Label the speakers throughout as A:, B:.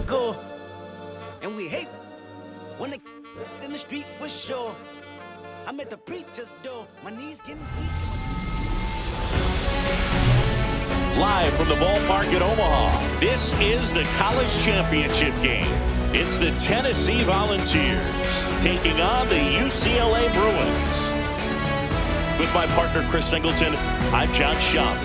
A: go. And we hate when they in the street for sure. I'm at the preacher's door, my knees getting weak.
B: Live from the ballpark in Omaha, this is the college championship game. It's the Tennessee Volunteers taking on the UCLA Bruins. With my partner, Chris Singleton, I'm John Schaub.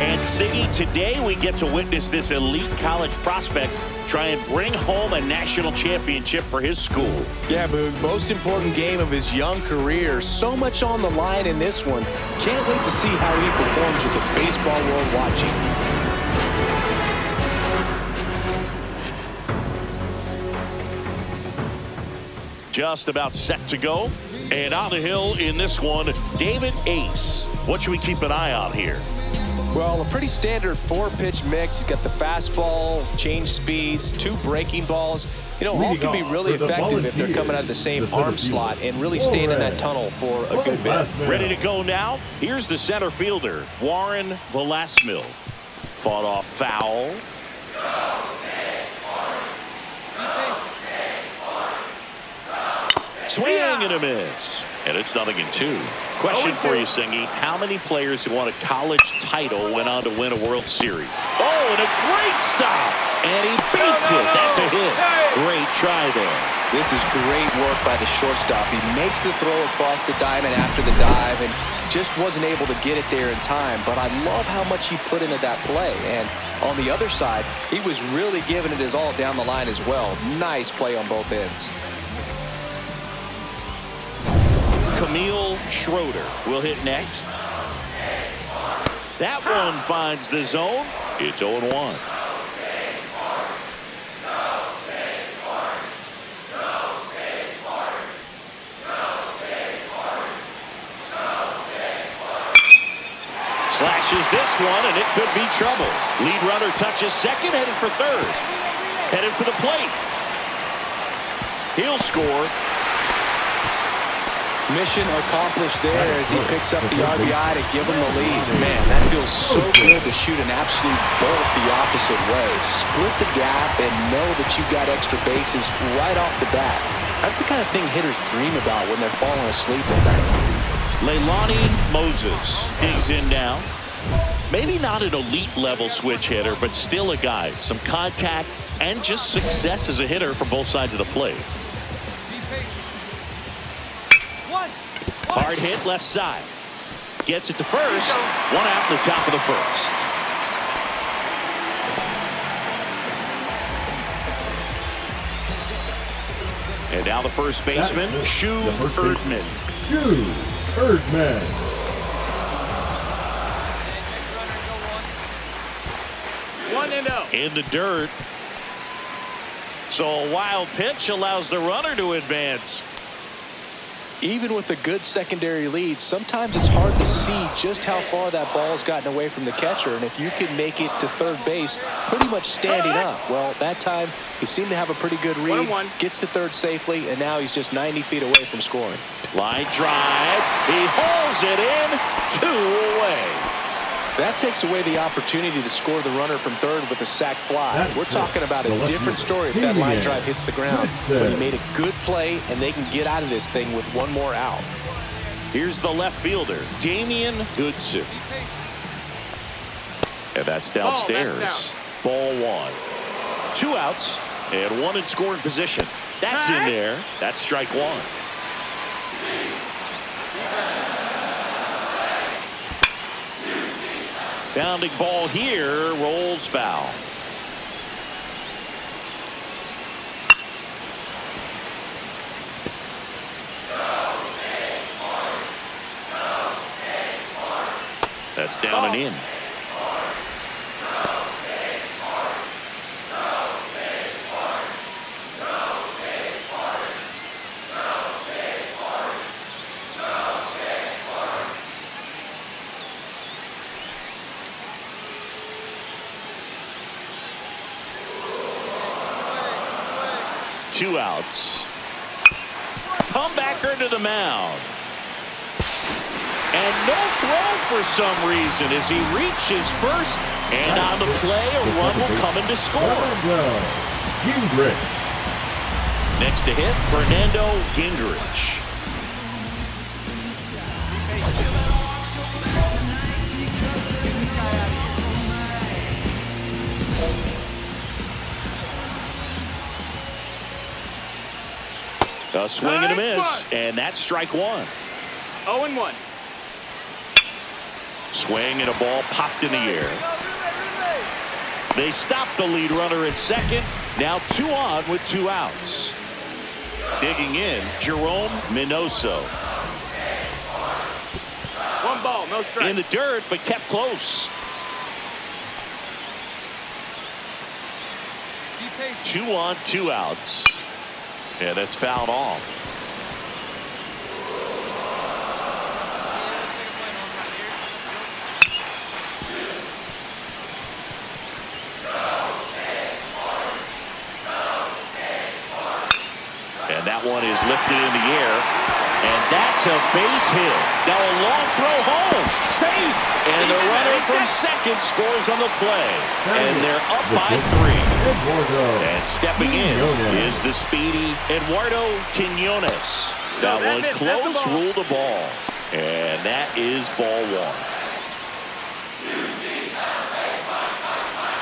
B: And Siggy, today we get to witness this elite college prospect try and bring home a national championship for his school.
C: Yeah, Boog, most important game of his young career. So much on the line in this one. Can't wait to see how he performs with the baseball world watching.
B: Just about set to go. And on the hill in this one, David Ace. What should we keep an eye on here?
C: Well, a pretty standard four-pitch mix. He's got the fastball, change speeds, two breaking balls. You know, all can be really effective if they're coming out of the same arm slot and really staying in that tunnel for a good bit.
B: Ready to go now? Here's the center fielder, Warren Velasmil. Fought off foul. Swing and a miss. And it's 0-2. Question for you, Singy. How many players who won a college title went on to win a World Series? Oh, and a great stop. And he beats it. That's a hit. Great try there.
C: This is great work by the shortstop. He makes the throw across the diamond after the dive and just wasn't able to get it there in time. But I love how much he put into that play. And on the other side, he was really giving it his all down the line as well. Nice play on both ends.
B: Camille Schroeder will hit next. That one finds the zone. It's 0-1. Slashes this one, and it could be trouble. Lead runner touches second, headed for third. Headed for the plate. He'll score.
C: Mission accomplished there as he picks up the RBI to give him the lead. Man, that feels so good to shoot an absolute bolt the opposite way. Split the gap and know that you've got extra bases right off the bat. That's the kind of thing hitters dream about when they're falling asleep at night.
B: Leilani Moses digs in now. Maybe not an elite level switch hitter, but still a guy. Some contact and just success as a hitter from both sides of the plate. Hard hit left side. Gets it to first. One out in the top of the first. And now the first baseman, Shu Erdman.
D: Shu Erdman.
B: In the dirt. So a wild pitch allows the runner to advance.
C: Even with a good secondary lead, sometimes it's hard to see just how far that ball's gotten away from the catcher. And if you can make it to third base pretty much standing up, well, that time he seemed to have a pretty good read, gets to third safely, and now he's just 90 feet away from scoring.
B: Line drive. He hauls it in. 2 away.
C: That takes away the opportunity to score the runner from third with a sac fly. We're talking about a different story if that line drive hits the ground. But he made a good play, and they can get out of this thing with one more out.
B: Here's the left fielder, Damian Goodson. And that's downstairs. Ball 1. 2 outs and 1 in scoring position. That's in there. That's strike 1. Bounding ball here, rolls foul. That's down and in. Two outs. Comebacker to the mound. And no throw for some reason as he reaches first. And on the play, a run will come in to score.
D: Gingrich.
B: Next to hit, Fernando Gingrich. A swing and a miss, and that's strike one.
E: 0-1.
B: Swing and a ball popped in the air. They stopped the lead runner at second. Now 2 on with 2 outs. Digging in, Jerome Minoso.
E: 1 ball, no strike.
B: In the dirt, but kept close. 2 on, 2 outs. Yeah, that's fouled off. And that one is lifted in the air. And that's a base hit. Now a long throw home. Safe. And the runner from second scores on the play. And they're up by 3. And stepping in is the speedy Eduardo Quiñones. That one close, ruled the ball. And that is ball 1.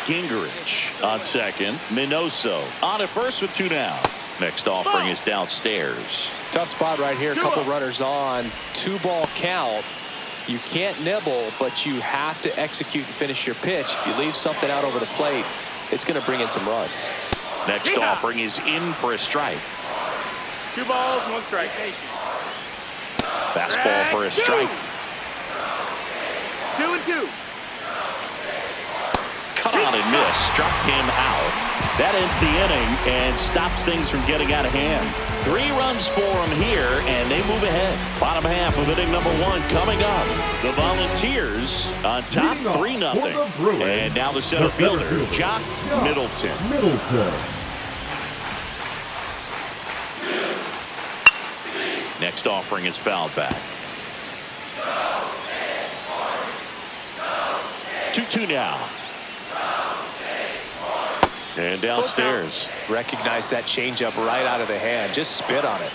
B: Gingrich on second. Minoso on at first with 2 down. Next offering is downstairs.
C: Tough spot right here. A couple runners on. 2-ball count. You can't nibble, but you have to execute and finish your pitch. If you leave something out over the plate, it's going to bring in some runs.
B: Next offering is in for a strike.
E: 2 balls, 1 strike.
B: Fastball for a strike.
E: 2-2.
B: Cut on and miss. Struck him out. That ends the inning and stops things from getting out of hand. 3 runs for them here, and they move ahead. Bottom half of inning number 1 coming up. The Volunteers on top 3-0. And now the center fielder, Jock Middleton. Next offering is fouled back. 2-2 now. And downstairs.
C: Recognize that changeup right out of the hand. Just spit on it.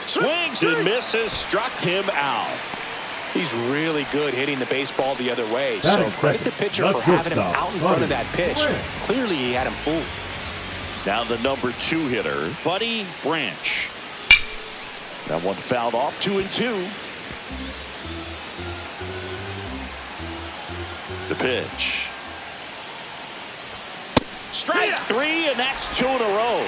B: Swings and misses. Struck him out.
C: He's really good hitting the baseball the other way. So credit the pitcher for having him out in front of that pitch. Clearly he had him fooled.
B: Now the number 2 hitter, Buddy Branch. That one fouled off. 2-2. The pitch. Strike 3, and that's 2 in a row.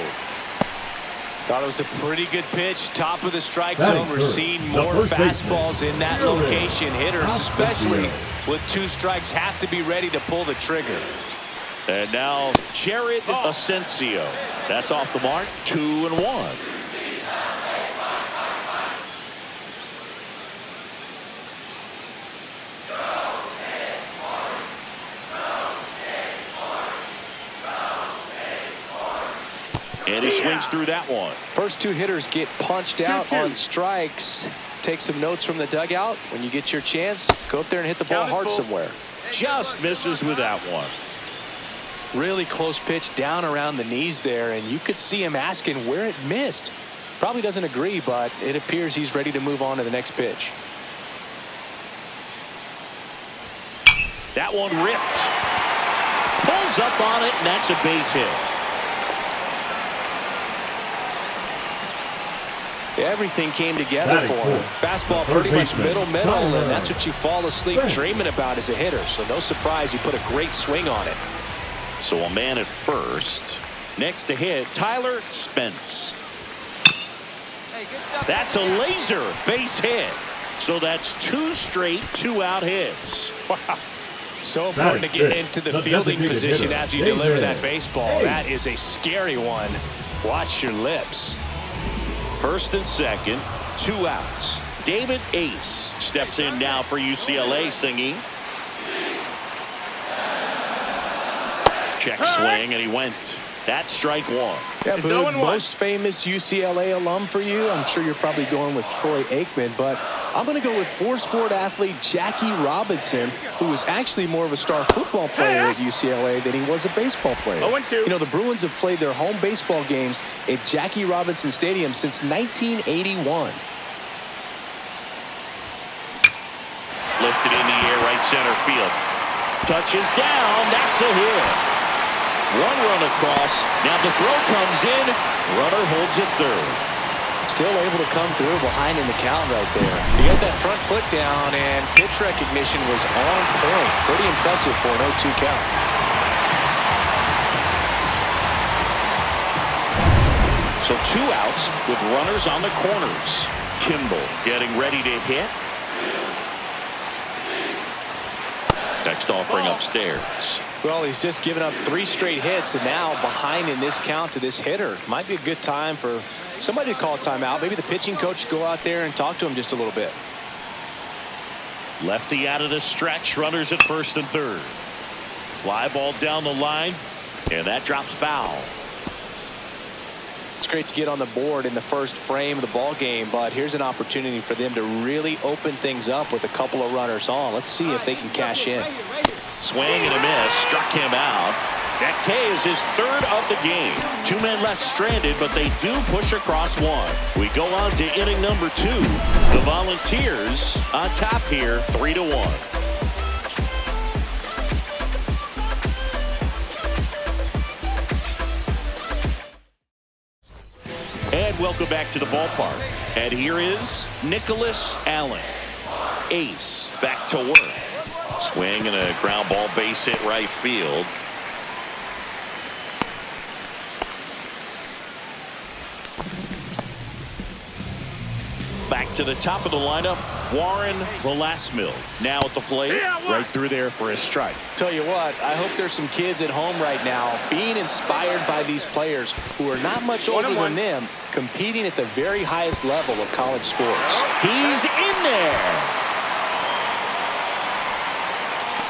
C: Thought it was a pretty good pitch. Top of the strike zone. We're seeing more fastballs in that location. Hitters, especially with 2 strikes, have to be ready to pull the trigger.
B: And now Jared Asensio. That's off the mark. 2-1. And he swings through that one.
C: First 2 hitters get punched out on strikes. Take some notes from the dugout. When you get your chance, go up there and hit the ball hard somewhere.
B: Just misses with that one.
C: Really close pitch down around the knees there, and you could see him asking where it missed. Probably doesn't agree, but it appears he's ready to move on to the next pitch.
B: That one ripped. Pulls up on it, and that's a base hit.
C: Everything came together for him. Fastball pretty much middle, and that's what you fall asleep dreaming about as a hitter. So no surprise he put a great swing on it.
B: So a man at first. Next to hit, Tyler Spence. That's a laser base hit. So that's 2 straight 2-out hits.
C: Wow. So important to get into the fielding position after you deliver that baseball. That is a scary one. Watch your lips.
B: First and second, 2 outs. David Ace steps in now for UCLA singing. Check swing, and he went. That's strike 1.
C: Yeah, Boone, most famous UCLA alum for you. I'm sure you're probably going with Troy Aikman, but I'm going to go with four-sport athlete Jackie Robinson, who was actually more of a star football player at UCLA than he was a baseball player.
E: 0-2.
C: You know, the Bruins have played their home baseball games at Jackie Robinson Stadium since 1981.
B: Lifted in the air, right center field. Touches down, that's a hit. One run across, now the throw comes in, runner holds it third.
C: Still able to come through behind in the count right there. He got that front foot down, and pitch recognition was on point. Pretty impressive for an 0-2 count.
B: So 2 outs with runners on the corners. Kimball getting ready to hit. Next offering upstairs.
C: Well, he's just given up 3 straight hits, and now behind in this count to this hitter. Might be a good time for somebody to call a timeout. Maybe the pitching coach go out there and talk to him just a little bit.
B: Lefty out of the stretch. Runners at first and third. Fly ball down the line, and that drops foul.
C: It's great to get on the board in the first frame of the ball game, but here's an opportunity for them to really open things up with a couple of runners on. Let's see if they can cash in.
B: Swing and a miss, struck him out. That K is his third of the game. 2 men left stranded, but they do push across one. We go on to inning number 2. The Volunteers on top here, 3-1. And welcome back to the ballpark. And here is Nicholas Allen. Ace back to work. Swing and a ground ball, base hit right field. Back to the top of the lineup, Warren Velasmil now at the plate, right through there for a strike.
C: Tell you what, I hope there's some kids at home right now being inspired by these players who are not much older than them, competing at the very highest level of college sports.
B: He's in there.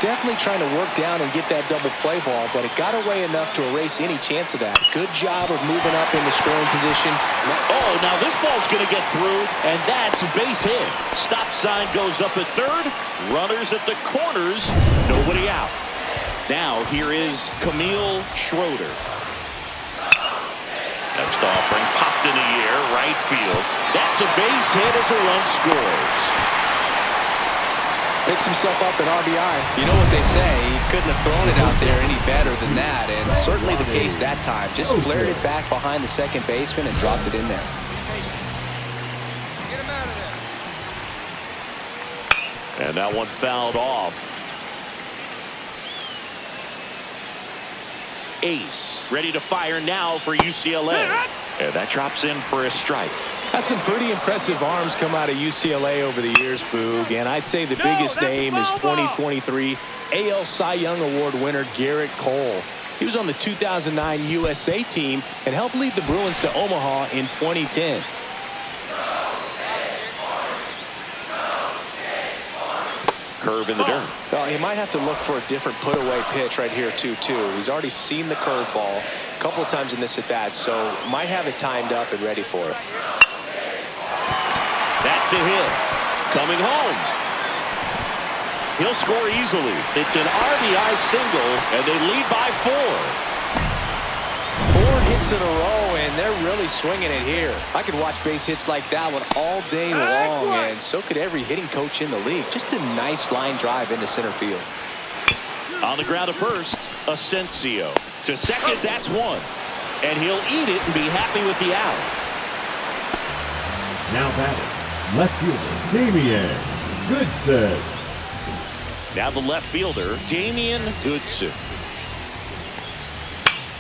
C: Definitely trying to work down and get that double play ball, but it got away enough to erase any chance of that. Good job of moving up in the scoring position.
B: Oh, now this ball's going to get through, and that's a base hit. Stop sign goes up at third. Runners at the corners. Nobody out. Now here is Camille Schroeder. Next offering popped in the air, right field. That's a base hit as a run scores.
C: Picks himself up an RBI. You know what they say, he couldn't have thrown it out there any better than that, and certainly the case that time. Just flared it back behind the second baseman and dropped it in there.
F: Get him out of there.
B: And that one fouled off. Ace ready to fire now for UCLA. And that drops in for a strike.
C: Had some pretty impressive arms come out of UCLA over the years, Boog, and I'd say the biggest name is 2023 AL Cy Young Award winner Garrett Cole. He was on the 2009 USA team and helped lead the Bruins to Omaha in 2010.
B: Curve in the dirt.
C: Well, he might have to look for a different put-away pitch right here, too. He's already seen the curveball a couple of times in this at-bat, so might have it timed up and ready for it.
B: That's a hit. Coming home. He'll score easily. It's an RBI single, and they lead by 4.
C: 4 hits in a row, and they're really swinging it here. I could watch base hits like that one all day long, and so could every hitting coach in the league. Just a nice line drive into center field.
B: On the ground at first, Asensio. To second, that's 1. And he'll eat it and be happy with the out.
D: Now batting, left fielder Damian Goodson.
B: Now the left fielder, Damian Goodson.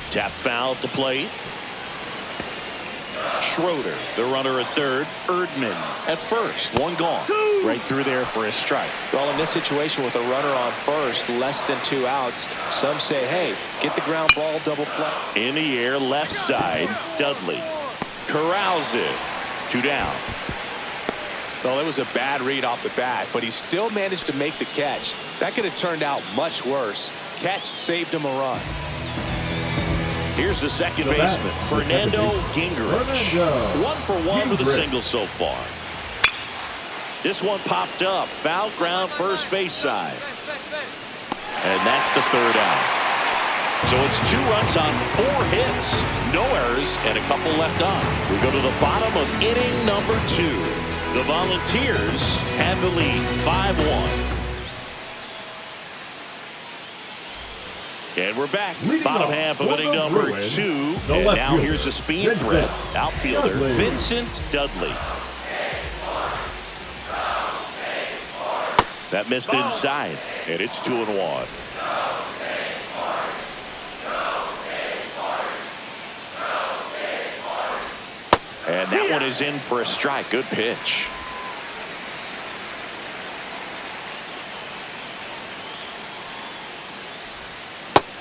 B: Tap foul at the plate. Schroeder, the runner at third. Erdman at first. 1 gone. Right through there for a strike.
C: Well, in this situation with a runner on first, less than 2 outs, some say, hey, get the ground ball, double play.
B: In the air, left side, Dudley. Corrals it. 2 down.
C: Well, it was a bad read off the bat, but he still managed to make the catch. That could have turned out much worse. Catch saved him a run.
B: Here's the second baseman, Fernando Gingrich. 1 for 1 with a single so far. This one popped up. Foul ground, first base side. And that's the third out. So it's 2 runs on 4 hits. No errors and a couple left on. We go to the bottom of inning number 2. The Volunteers have the lead 5-1. And we're back. Bottom half of inning number 2. And now here's the speed threat. Outfielder Vincent Dudley. That missed inside. And it's 2-1. And that one is in for a strike. Good pitch.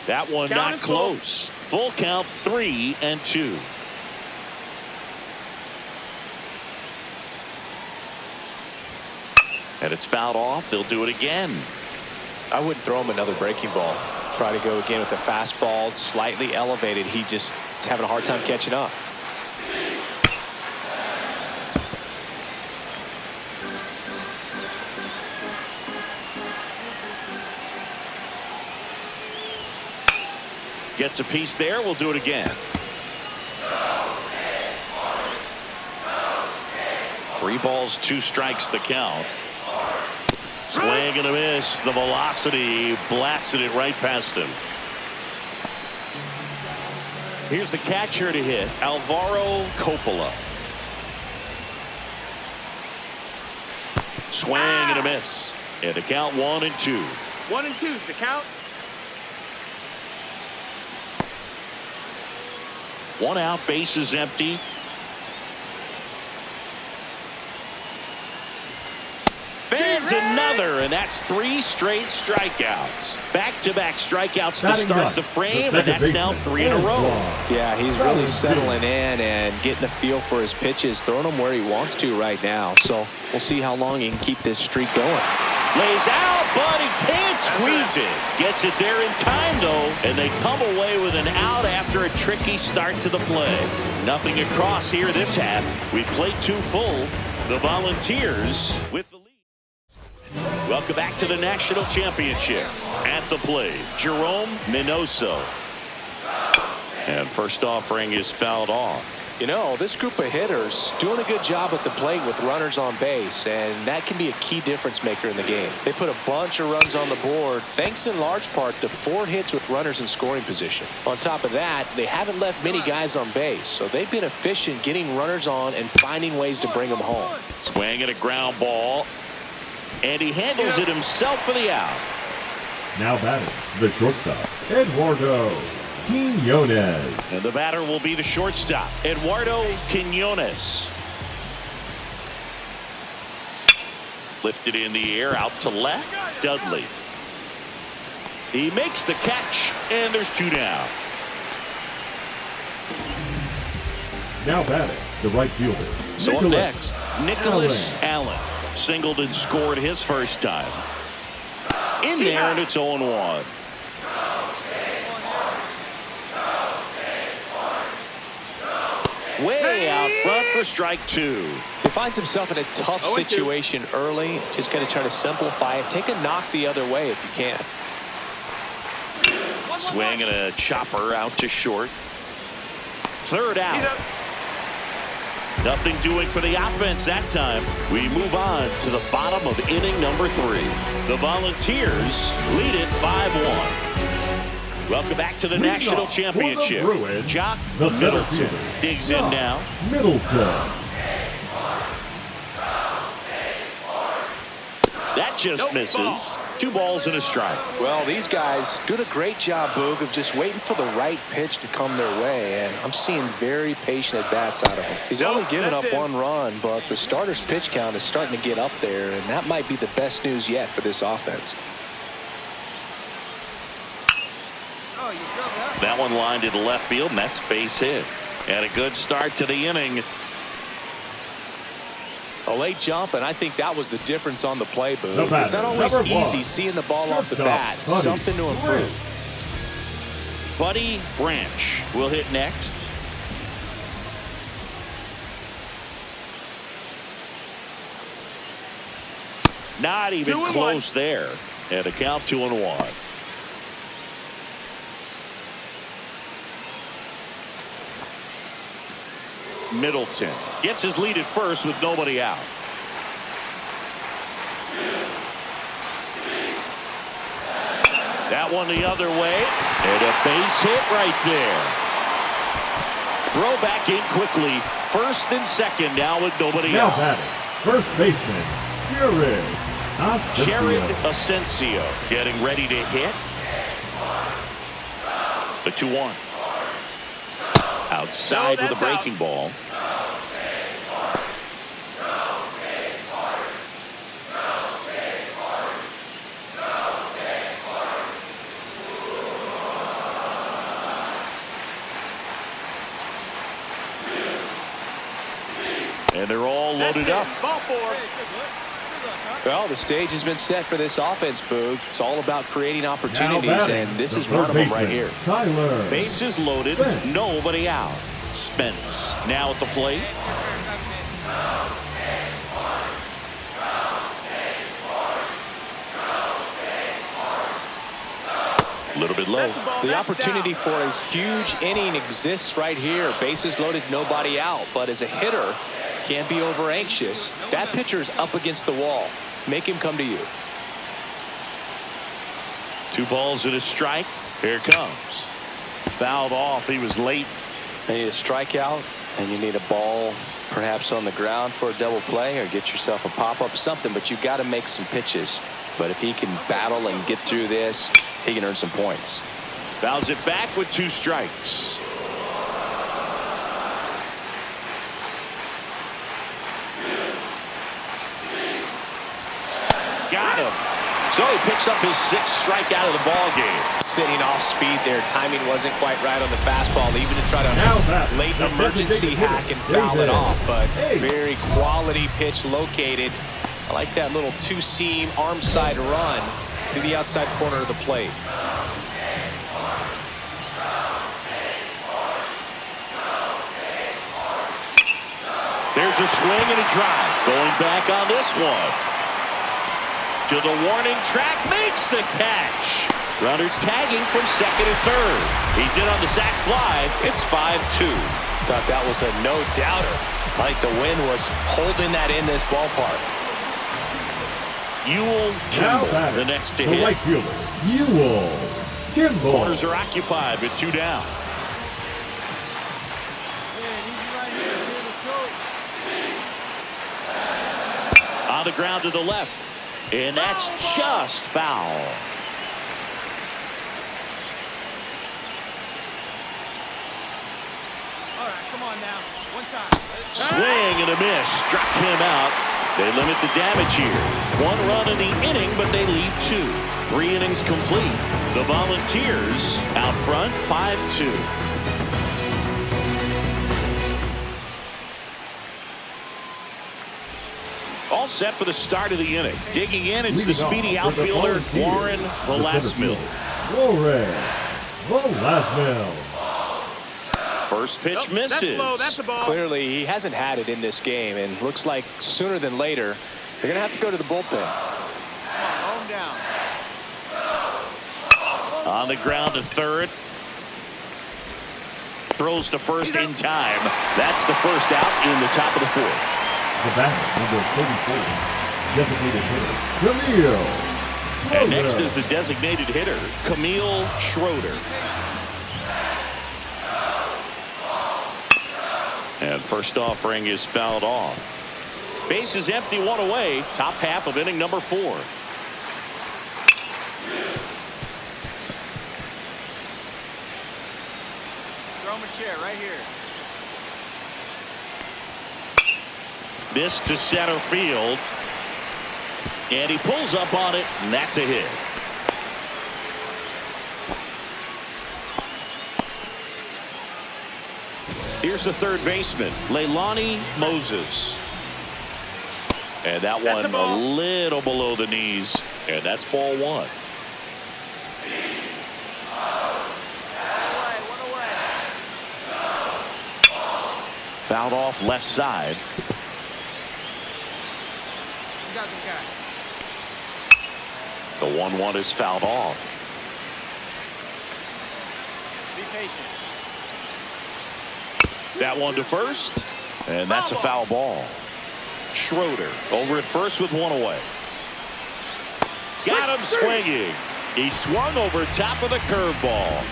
B: That one not close. Full count, 3-2. And it's fouled off. They'll do it again.
C: I wouldn't throw him another breaking ball. Try to go again with the fastball, slightly elevated. He just is having a hard time catching up.
B: Gets a piece there. We'll do it again. 3 balls, 2 strikes the count. Swing and a miss. The velocity blasted it right past him. Here's the catcher to hit, Alvaro Coppola. Swing and a miss. And the count 1-2.
E: 1-2 is the count.
B: 1 out, base is empty. Fans another, and that's 3 straight strikeouts. Back-to-back strikeouts to start the frame, and that's now 3 in a row.
C: Yeah, he's really settling in and getting a feel for his pitches, throwing them where he wants to right now. So we'll see how long he can keep this streak going.
B: Lays out, but he can't squeeze it. Gets it there in time, though, and they come away with an out after a tricky start to the play. Nothing across here this half. We played 2 full. The Volunteers with the lead. Welcome back to the National Championship. At the plate, Jerome Minoso. And first offering is fouled off.
C: You know, this group of hitters doing a good job at the plate with runners on base, and that can be a key difference maker in the game. They put a bunch of runs on the board, thanks in large part to 4 hits with runners in scoring position. On top of that, they haven't left many guys on base, so they've been efficient getting runners on and finding ways to bring them home.
B: Swing at a ground ball, and he handles it himself for the out.
D: Now batting, the shortstop, Eduardo Quiñones.
B: And the batter will be the shortstop, Eduardo Quiñones. Lifted in the air, out to left, Dudley. He makes the catch, and there's 2 down.
D: Now batting, the right fielder.
B: So up next, Nicholas Allen. Singled and scored his first time. In there, and it's 0-1. Way out front for strike 2.
C: He finds himself in a tough situation early. Just got to try to simplify it. Take a knock the other way if you can.
B: Swing and a chopper out to short. Third out. Nothing doing for the offense that time. We move on to the bottom of inning number 3. The Volunteers lead it 5-1. Welcome back to the National Championship. Jock Middleton digs in now.
D: Middleton.
B: That just misses. 2 balls and a strike.
C: Well, these guys doing a great job, Boog, of just waiting for the right pitch to come their way, and I'm seeing very patient at-bats out of him. He's only given up 1 run, but the starter's pitch count is starting to get up there, and that might be the best news yet for this offense.
B: That one lined into left field, and that's base hit. And a good start to the inning.
C: A late jump, and I think that was the difference on the play, Boog.
D: batter,
C: It's not always
D: number 1.
C: easy seeing the ball off the bat.
D: Buddy
C: Something to improve.
B: Buddy Branch will hit next. Not even
E: 2-1.
B: close there. And a count 2-1. Middleton gets his lead at first with nobody out. That one the other way. And a base hit right there. Throw back in quickly. First and second now with nobody
D: Now
B: out.
D: batting, first baseman,
B: Jared Asensio getting ready to hit. The 2-1. Outside
E: No,
B: with a
E: that's
B: breaking ball. And they're all loaded up.
E: Ball 4.
C: Well, the stage has been set for this offense, Boog. It's all about creating opportunities, and this is one of them right here.
D: Tyler.
B: Bases loaded, nobody out. Spence now at the plate. A little bit low.
C: The opportunity for a huge inning exists right here. Bases loaded, nobody out. But as a hitter, can't be over anxious. That pitcher's up against the wall. Make him come to you.
B: 2 balls and a strike. Here it comes. Fouled off. He was late.
C: You need a strikeout, and you need a ball perhaps on the ground for a double play, or get yourself a pop-up, something. But you've got to make some pitches. But if he can battle and get through this, he can earn some points.
B: Fouls it back with 2 strikes. Got him. So he picks up his 6th strikeout of the ball game.
C: Sitting off speed there. Timing wasn't quite right on the fastball, even to try
D: Now
C: to
D: that
C: late
D: the
C: emergency
D: designated
C: hack
D: hitter,
C: and foul it
D: David.
C: off. But
D: Hey.
C: very quality pitch located. I like that little 2-seam arm side run to the outside corner of the plate.
B: There's a swing and a drive. Going back on this one. To the warning track, makes the catch. Runners tagging from second and third. He's in on the sac fly. It's 5-2.
C: Thought that was a no-doubter. Like the wind was holding that in this ballpark.
B: Ewell
D: Now
B: Kimball,
D: batting,
B: the next to
D: the
B: hit.
D: right fielder, Ewell Kimball.
B: Corners are occupied with 2 down. On the ground to the left. And that's just foul.
F: All right, come on now. One time.
B: Swing and a miss. Struck him out. They limit the damage here. 1 run in the inning, but they leave 2. 3 innings complete. The Volunteers out front 5-2. All set for the start of the inning. Digging in, it's the
D: Leading off
B: speedy
D: with the
B: outfielder,
D: Volunteers,
B: Warren
D: the center
B: Velasmil.
D: fielder, Warren Velasmil.
B: First pitch
E: Nope,
B: misses.
E: That's low. That's a ball.
C: Clearly, he hasn't had it in this game, and looks like sooner than later, they're going to have to go to the bullpen.
F: Home down.
B: On the ground to third. Throws to first in time. That's the first out in the top of the 4th.
D: The batter, number 34, designated hitter, Camille.
B: And next is the designated hitter, Camille Schroeder. And first offering is fouled off. Base is empty, 1 away. Top half of inning number 4.
F: Throw him a chair right here.
B: This to center field. And he pulls up on it, and that's a hit. Here's the third baseman, Leilani Moses. And that
E: That's
B: one
E: a ball.
B: a little below the knees. And that's ball 1.
F: One away.
B: Fouled off left side.
F: You got this guy.
B: The 1-1 is fouled off.
F: Be patient.
B: That one to first, and that's a foul ball. Schroeder over at first with one away. Got him swinging. He swung over top of the curveball.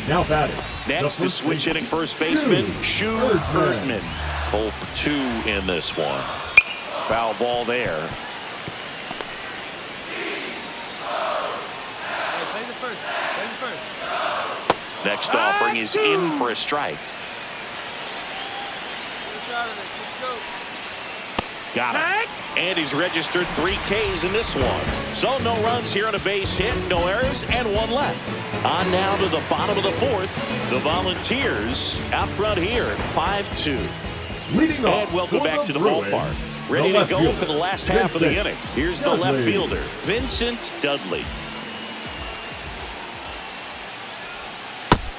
D: Now batting.
B: Next to switch hitting first baseman, Shu Erdman. 0 for 2 in this one. Foul ball there.
F: Hey, play the first. Play the first.
B: Next offering is in for a strike.
F: Get us out of this. Let's go.
B: Got him. And he's registered 3 Ks in this one. So no runs here on a base hit, no errors, and 1 left. On now to the bottom of the 4th. The Volunteers out front here, 5-2.
D: Leading off
B: And welcome
D: for
B: back to the
D: Bruins,
B: ballpark. Ready
D: the
B: to go
D: left
B: for the
D: fielder,
B: last half of the
D: Vincent
B: inning. Here's the left
D: Dudley.
B: fielder, Vincent Dudley.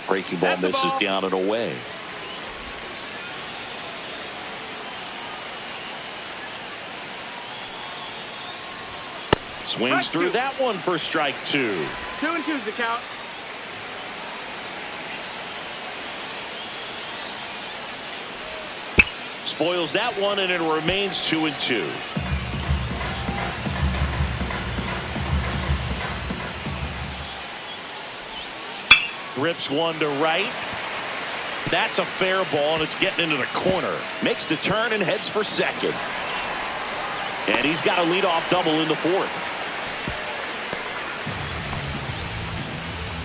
B: Breaking ball
E: That's a
B: misses
E: ball.
B: down and away. Swings
E: Strike
B: through
E: two.
B: that one for strike 2.
E: 2 and 2's the count.
B: Spoils that one, and it remains 2 and 2. Rips one to right. That's a fair ball, and it's getting into the corner. Makes the turn and heads for second. And he's got a leadoff double in the 4th.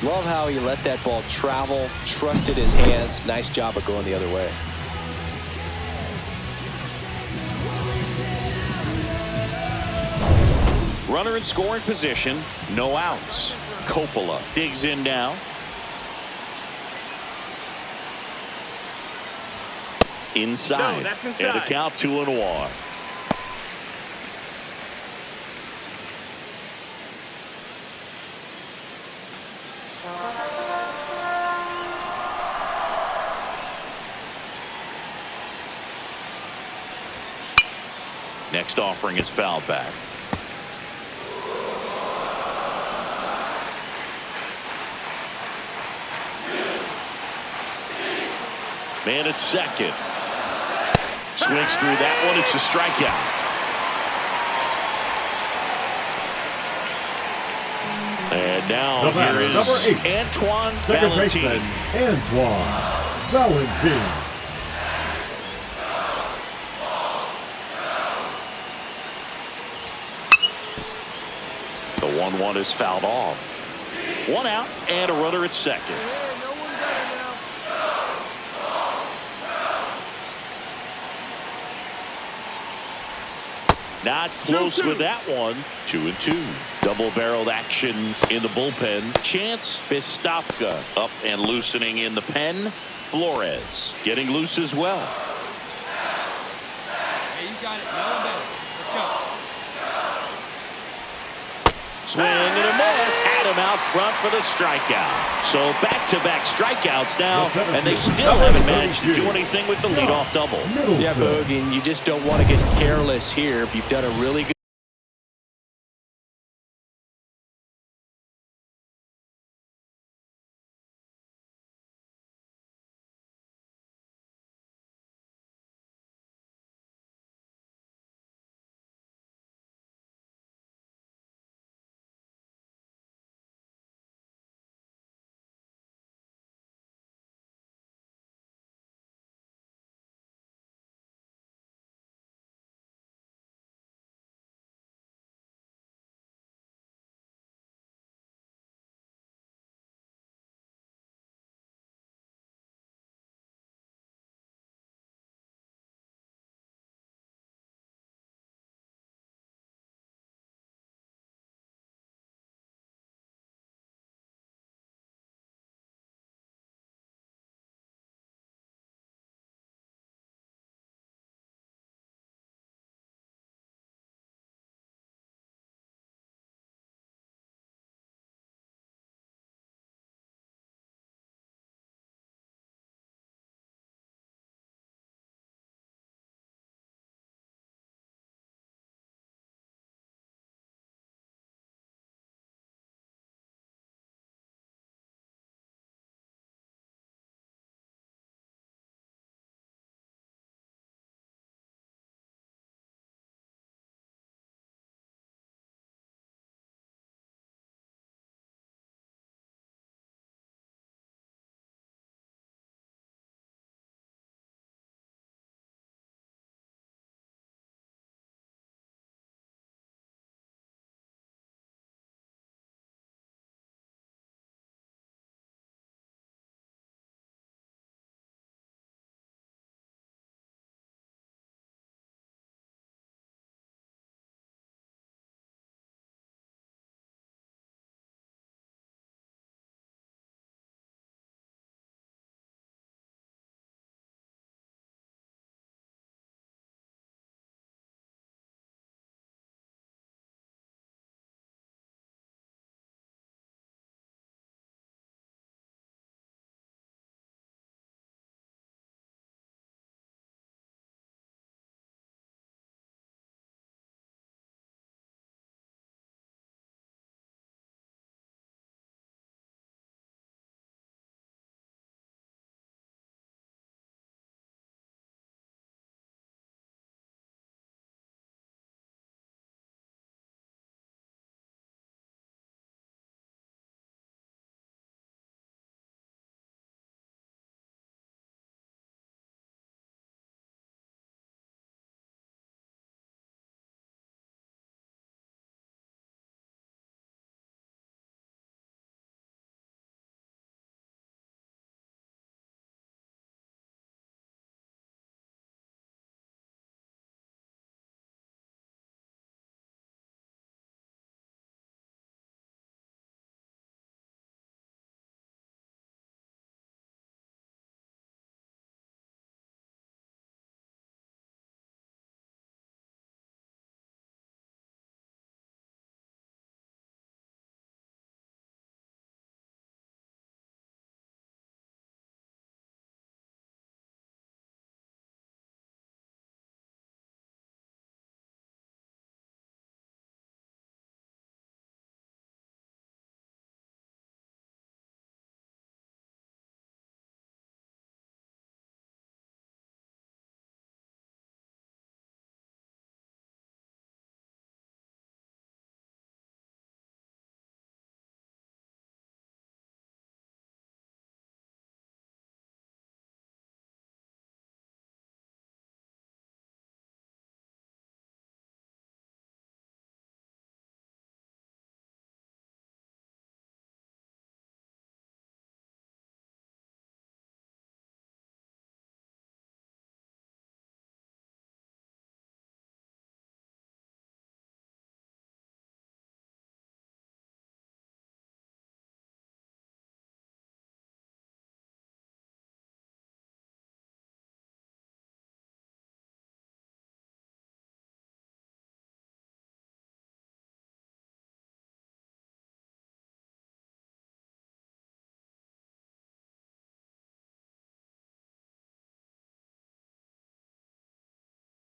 C: Love how he let that ball travel, trusted his hands. Nice job of going the other way.
B: Runner in scoring position, no outs. Coppola digs in now. Inside.
E: No, that's inside.
B: And a count 2-1. Next offering is fouled back. Man at second. Swings through that one. It's a strikeout. And now
D: The batter,
B: here
D: number
B: is
D: 8,
B: Antoine
D: second
B: Valentin.
D: baseman, Antoine Valentin.
B: The 1-1 is fouled off. 1 out and a runner at second.
F: Hey, no one better now.
B: Not close with that one. 2 and 2. Double-barreled action in the bullpen. Chance Bistafka up and loosening in the pen. Flores getting loose as well.
F: Hey, you got it. No one better. Let's go.
B: Swing and a miss. Had him out front for the strikeout. So back-to-back strikeouts now, and they still haven't managed to do anything with the leadoff double.
C: Yeah, Boog, and you just don't want to get careless here. You've done a really good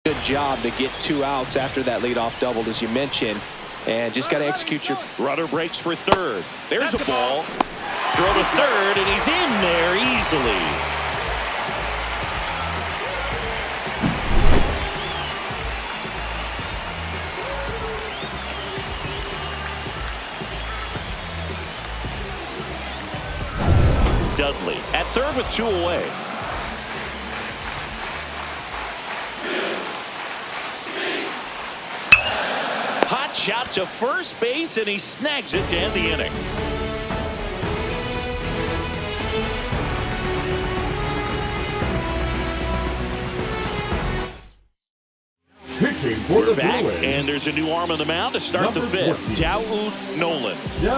C: Good job to get 2 outs after that leadoff double, as you mentioned, and just got to execute your...
B: Runner breaks for third. There's a ball. Throw to third, and he's in there easily. Dudley at third with 2 away. Hot shot to first base, and he snags it to end the inning.
D: Pitching for the
B: Back,
D: Bruins.
B: and there's a new arm on the mound to start the fifth. Daoud Nolan.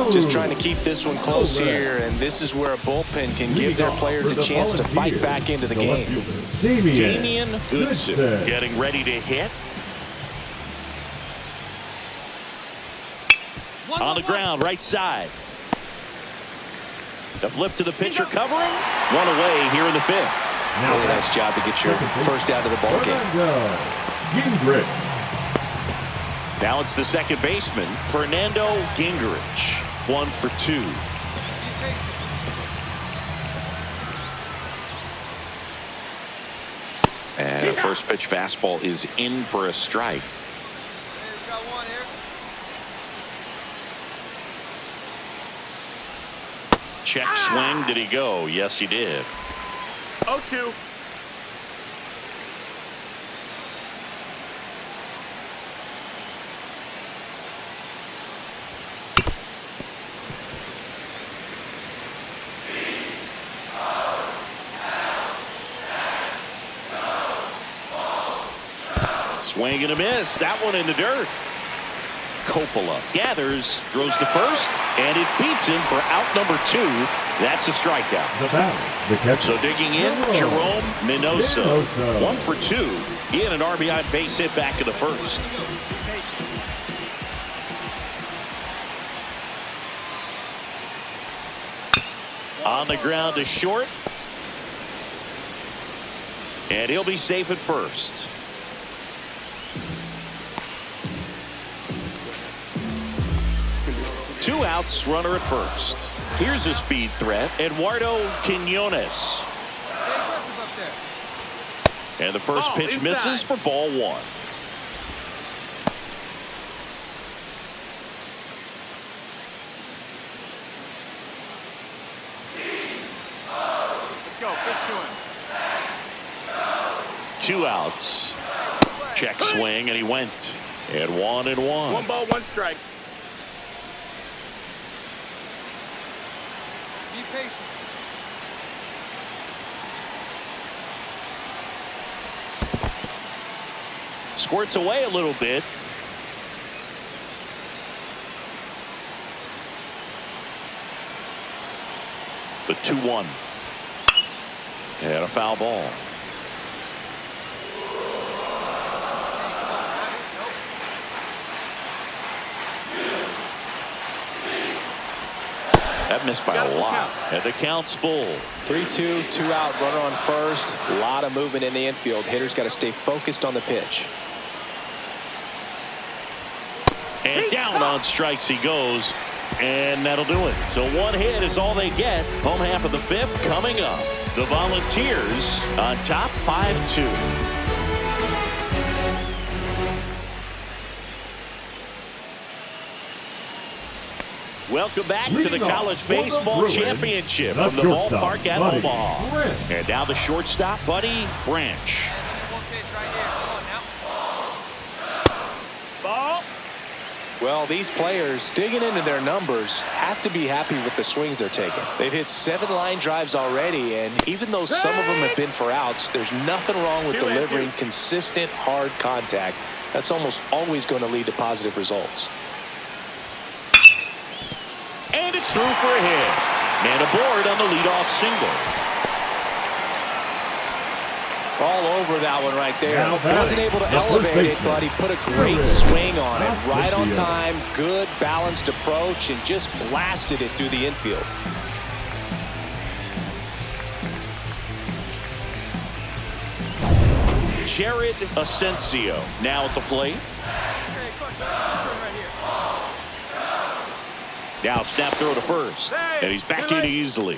C: Just trying to keep this one close here, and this is where a bullpen can give their players a chance to fight back into the game.
B: Damian Goodson getting ready to hit. On the ground, right side. The flip to the pitcher covering. 1 away here in the fifth.
C: Really nice job to get your first out of the ball game.
B: Now it's the second baseman, Fernando Gingrich. 1 for 2. And a first pitch fastball is in for a strike.
F: Got one here.
B: Check swing. Did he go? Yes, he did.
E: 0-2.
B: Swing and a miss. That one in the dirt. Coppola gathers, throws to first, and it beats him for out number 2. That's a strikeout. So digging in, Jerome Minoso. 1 for 2. He had an RBI base hit back in the first. On the ground to short. And he'll be safe at first. Two outs, runner at first. Here's a speed threat, Eduardo Quinones. And the first pitch misses for ball 1.
F: Let's go. Pitch to him.
B: 2 outs. Check swing, and he went. And 1-1.
E: 1 ball, 1 strike.
F: Be patient.
B: Squirts away a little bit. The 2-1. And a foul ball. That missed by a lot. And the count's full.
C: 3-2, 2 out, runner on first. A lot of movement in the infield. Hitter's got to stay focused on the pitch.
B: And down on strikes he goes. And that'll do it. So 1 hit is all they get. Home half of the 5th coming up. The Volunteers on top 5-2. Welcome back to the College Baseball Championship from the ballpark at Omaha. And now the shortstop, Buddy Branch.
F: One pitch right here. Come on now.
E: Ball.
C: Well, these players digging into their numbers have to be happy with the swings they're taking. They've hit 7 line drives already, and even though some of them have been for outs, there's nothing wrong with delivering consistent, hard contact. That's almost always going to lead to positive results.
B: And it's through for a hit. Man aboard on the leadoff single.
C: All over that one right there. He wasn't able to elevate it, but he put a great swing on it. Right on time, good balanced approach, and just blasted it through the infield.
B: Jared Asensio now at the plate.
F: Hey, clutch up. Turn right here.
B: Now snap throw to first. And he's back in easily.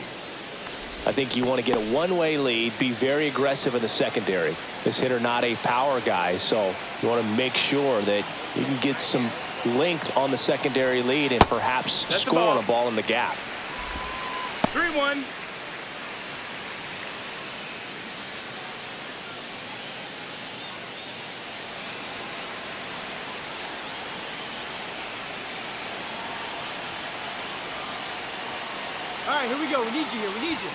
C: I think you want to get a one-way lead, be very aggressive in the secondary. This hitter not a power guy, so you want to make sure that you can get some length on the secondary lead and perhaps score on a ball in the gap.
E: 3-1.
F: All right, here we go. We need you here. We need you.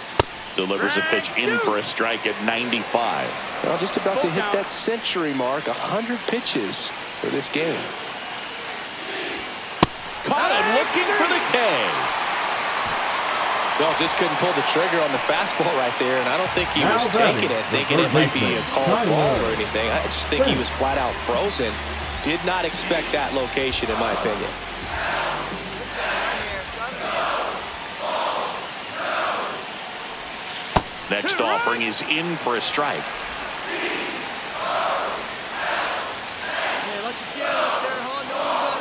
B: Delivers a pitch in for a strike at 95.
C: Well, just about to hit that century mark, 100 pitches for this game.
B: Caught him looking for the K.
C: Well, just couldn't pull the trigger on the fastball right there, and I don't think he was taking it, thinking it might be a called ball or anything. I just think he was flat out frozen. Did not expect that location, in my opinion.
B: Next offering is in for a strike.
F: Hey, like you get up there, huh? No one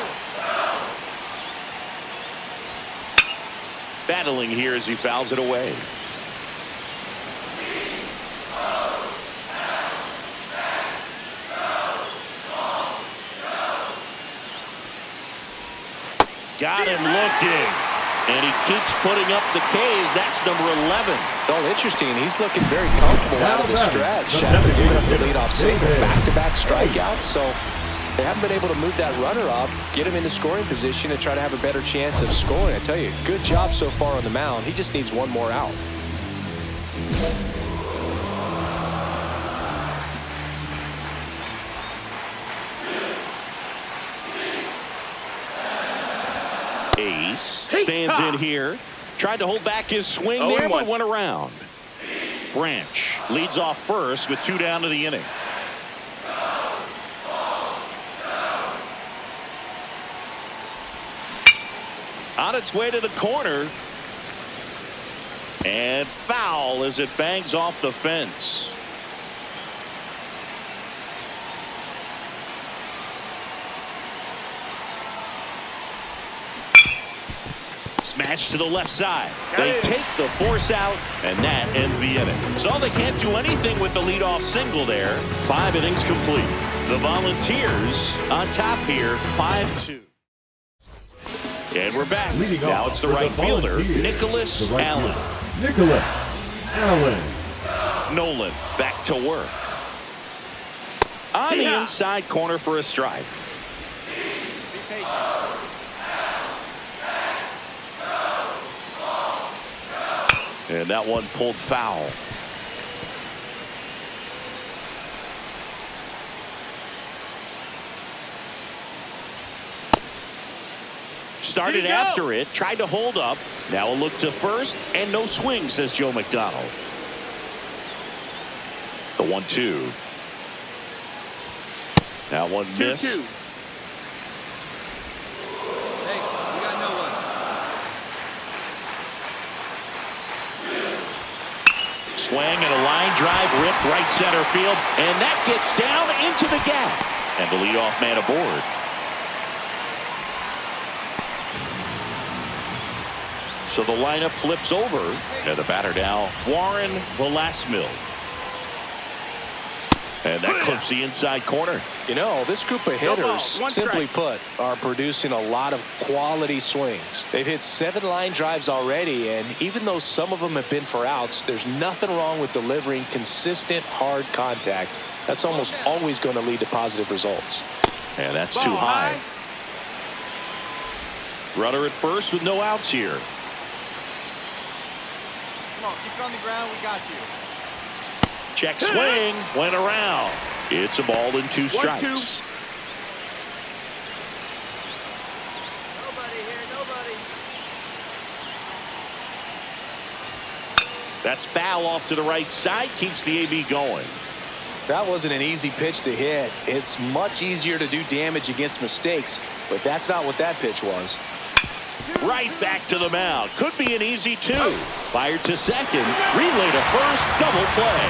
F: better.
B: Battling here as he fouls it away. Got him looking. And he keeps putting up the Ks. That's number 11.
C: Oh, interesting. He's looking very comfortable out of the stretch after giving up the leadoff single. Back-to-back strikeouts. So they haven't been able to move that runner up, get him into scoring position, and try to have a better chance of scoring. I tell you, good job so far on the mound. He just needs one more out.
B: Ace stands in here. Tried to hold back his swing there, but went around. Branch leads off first with 2 down to the inning. On its way to the corner. And foul as it bangs off the fence. Smash to the left side. They take the force out, and that ends the inning. So they can't do anything with the leadoff single there. 5 innings complete. The Volunteers on top here, 5-2. And we're back. Now it's the right fielder, Nicholas Allen.
D: Nicholas Allen.
B: Nolan back to work. On the inside corner for a strike.
F: Be patient.
B: And that one pulled foul. Started after it, tried to hold up. Now a look to first, and no swing, says Joe McDonald. The 1-2. That one missed.
E: 2-2.
F: Hey, we got no one.
B: Swing and a line drive ripped right center field, and that gets down into the gap. And the leadoff man aboard. So the lineup flips over, and the batter now, Warren Velasmil. And that clips the inside corner.
C: You know, this group of hitters, simply put, are producing a lot of quality swings. They've hit 7 line drives already, and even though some of them have been for outs, there's nothing wrong with delivering consistent, hard contact. That's almost always going to lead to positive results.
B: And that's too high. Runner at first with no outs here.
F: Come on, keep it on the ground. We got you.
B: Check swing, went around. It's a ball and 2 strikes.
E: 1-2.
F: Nobody here, nobody.
B: That's foul off to the right side, keeps the AB going.
C: That wasn't an easy pitch to hit. It's much easier to do damage against mistakes, but that's not what that pitch was.
F: 2.
B: right back to the mound. Could be an easy two. Fired to second. Relay to first. Double play.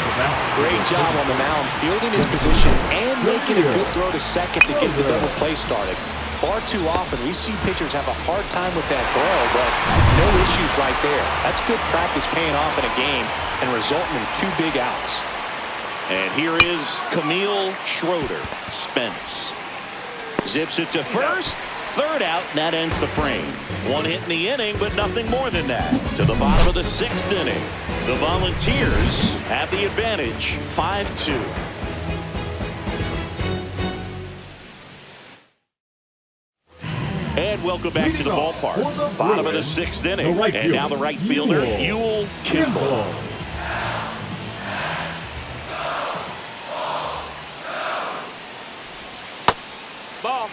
C: Great job on the mound, fielding his position and making a good throw to second to get the double play started. Far too often we see pitchers have a hard time with that throw, but no issues right there. That's good practice paying off in a game and resulting in 2 big outs.
B: And here is Camille Schroeder. Spence zips it to first. Third out, and that ends the frame. 1 hit in the inning, but nothing more than that. To the bottom of the 6th inning. The Volunteers have the advantage, 5-2. And welcome back to the ballpark. Bottom of the 6th inning. And now the right fielder, Yul Kimball.
E: Ball.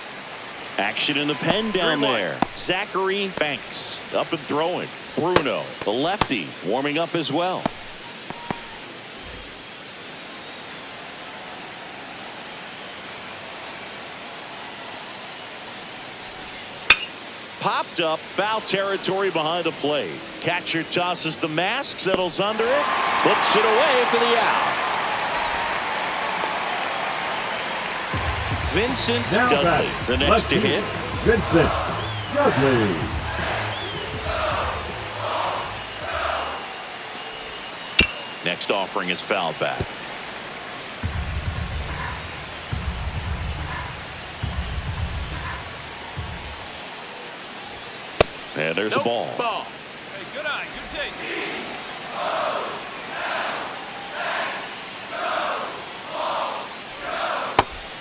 B: Action in the pen down there. Zachary Banks up and throwing. Bruno, the lefty, warming up as well. Popped up, foul territory behind the plate. Catcher tosses the mask, settles under it, puts it away for the out. Vincent Dudley, the next to hit.
D: Vincent Dudley.
B: Next offering is fouled back. And there's a ball.
F: Hey, good eye, good take.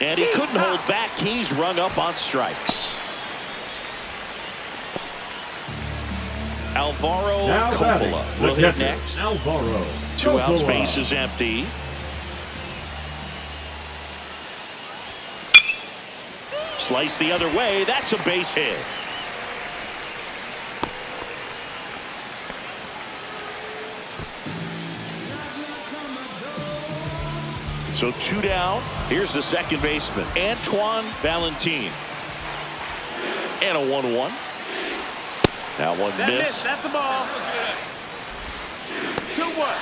B: And he couldn't hold back. He's rung up on strikes. Alvaro Coppola will hit next.
D: Alvaro
B: 2 outs,
D: Coppola.
B: base is empty. Slice the other way. That's a base hit. So 2 down. Here's the second baseman, Antoine Valentin. And a 1-1. That one missed.
E: That's a ball. 2-1.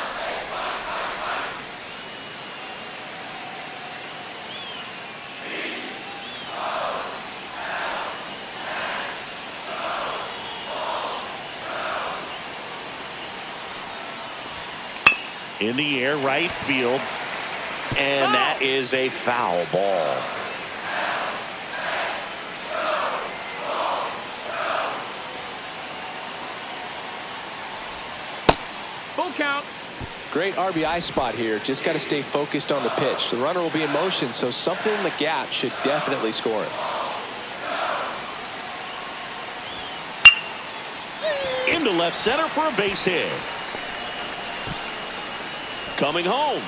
B: In the air, right field. And that is a foul ball.
E: Full count.
C: Great RBI spot here. Just got to stay focused on the pitch. The runner will be in motion, so something in the gap should definitely score him.
B: Into left center for a base hit. Coming home.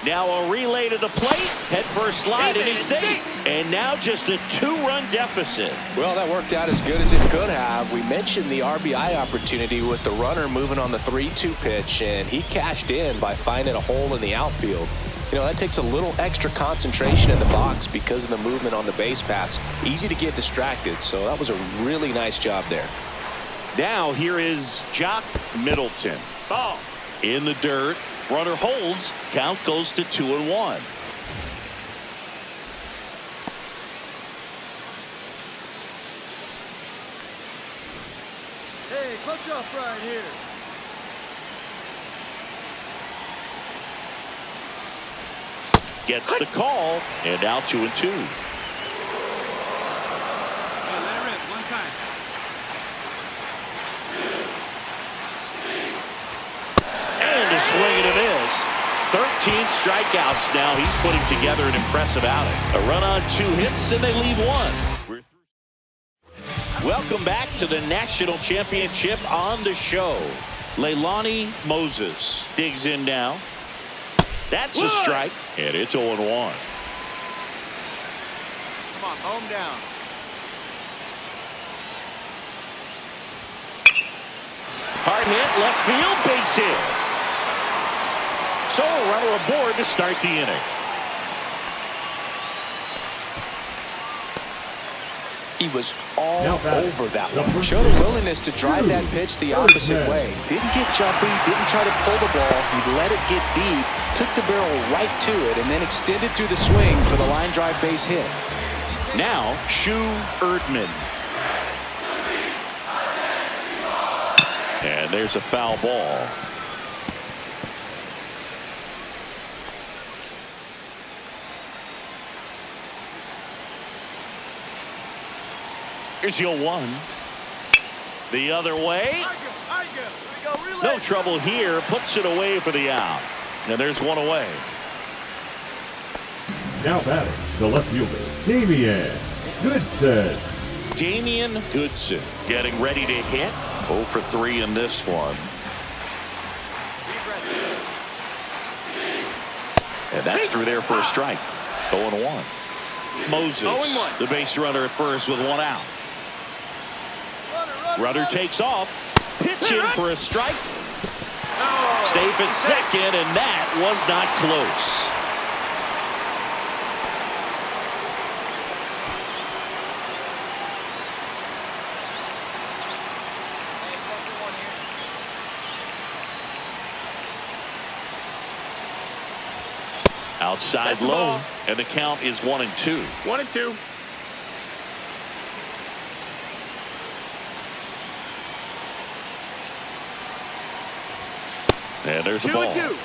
B: Now a relay to the plate. Head first slide, and he's safe. And now just a 2-run deficit.
C: Well, that worked out as good as it could have. We mentioned the RBI opportunity with the runner moving on the 3-2 pitch, and he cashed in by finding a hole in the outfield. You know, that takes a little extra concentration in the box because of the movement on the base pass. Easy to get distracted, so that was a really nice job there.
B: Now here is Jock Middleton.
E: Ball.
B: In the dirt. Runner holds. Count goes to 2-1.
F: Hey, clutch off right here.
B: Gets the call, and now 2-2.
F: Hey, let it rip one time.
B: And a swing and a miss. 13 strikeouts now. He's putting together an impressive outing. A run on 2 hits, and they leave 1. Welcome back to the National Championship on the show. Leilani Moses digs in now. That's a strike, and it's 0-1.
F: Come on, home down.
B: Hard hit, left field, base hit. So a runner aboard to start the inning.
C: He was all
D: Now batting,
C: over that
D: the
C: one.
D: first
C: Showed a
D: baseman,
C: willingness to drive that pitch the opposite
D: man.
C: way. Didn't get jumpy, didn't try to pull the ball. He let it get deep, took the barrel right to it, and then extended through the swing for the line drive base hit.
B: Now, Shu Erdman. And there's a foul ball. Here's your one. The other way. No trouble here. Puts it away for the out. And there's one away.
D: Now batting, the left fielder, Damian Goodson.
B: Damian Goodson getting ready to hit. 0 for 3 in this one. And that's through there for a strike. 0-1. Moses,
E: 0-1.
B: the base runner at first with one out. Runner takes off. Pitch in for a strike. Safe at second, and that was not close. Outside
E: That's the
B: low,
E: ball.
B: and the count is 1-2.
E: 1-2.
B: And there's a ball.
E: 2-2.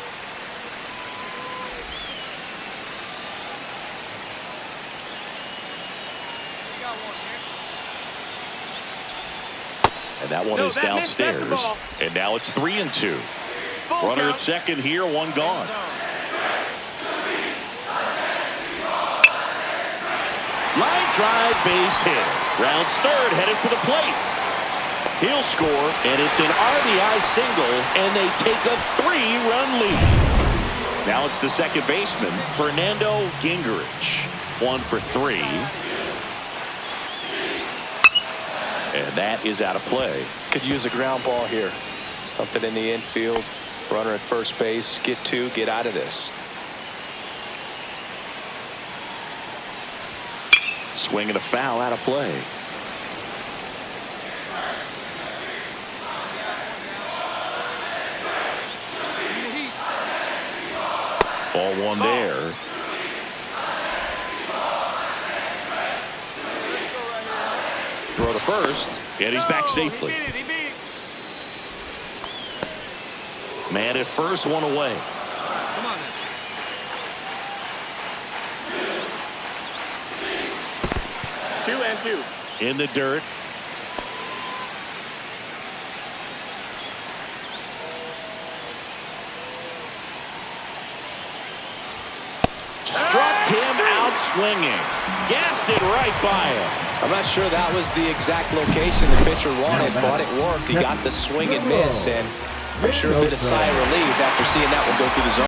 B: And that one
E: No,
B: is
E: that missed. That's the
B: downstairs.
E: ball.
B: And now it's 3-2.
E: Full
B: Runner
E: count.
B: at second here, one gone. Line drive, base hit. Rounds third, headed for the plate. He'll score, and it's an RBI single, and they take a 3-run lead. Now it's the second baseman, Fernando Gingrich. 1 for 3. And that is out of play.
C: Could use a ground ball here. Something in the infield. Runner at first base. Get two. Get out of this.
B: Swing and a foul, out of play. Ball one there. Throw to first, and he's back safely.
E: He beat it. He beat it.
B: Man at first, one away.
F: Come on now.
E: 2-2.
B: In the dirt. Struck him out swinging. Gassed it right by him.
C: I'm not sure that was the exact location the pitcher wanted, but it worked. He got the swing and miss, and I'm sure a bit of sigh of relief after seeing that one go through the zone.